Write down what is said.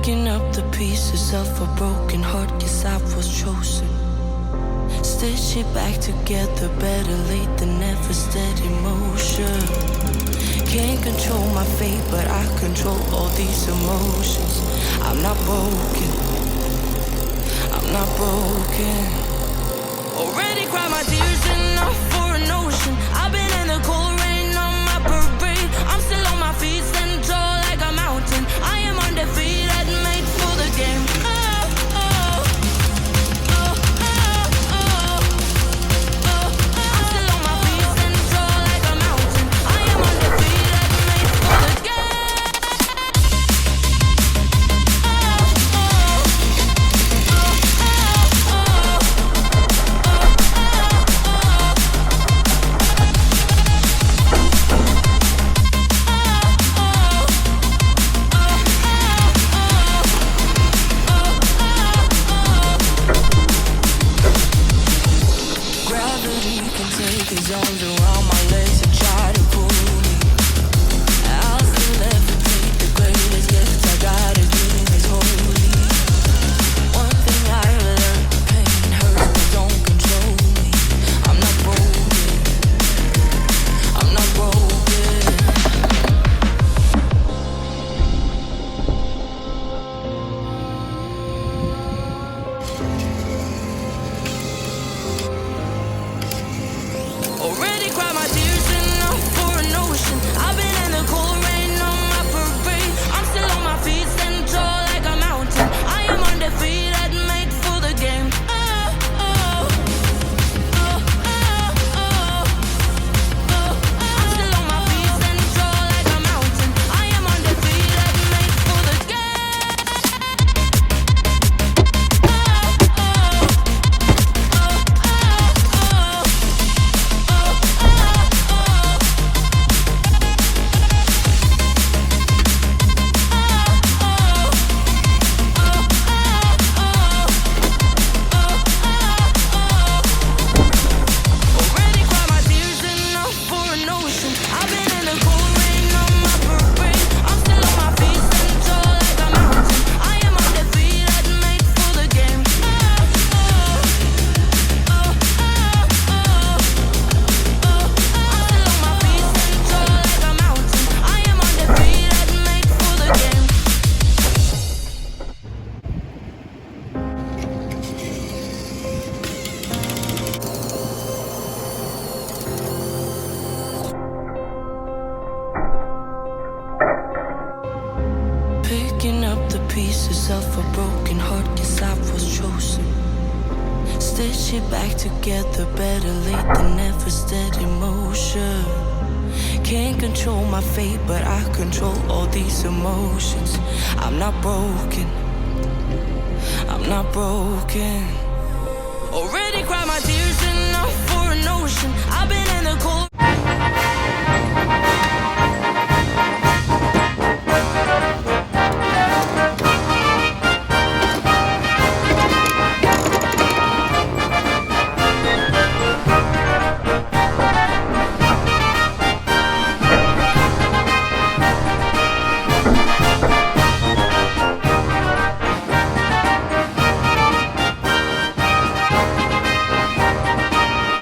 Picking up the pieces of a broken heart, yes, I was chosen. Stitch it back together, better late than never, steady motion. Can't control my fate, but I control all these emotions. I'm not broken, I'm not broken. Already cried my tears enough for an ocean. I've been in the cold rain on my parade. I'm still on my feet, stand tall like a mountain. I am undefeated, made for the game.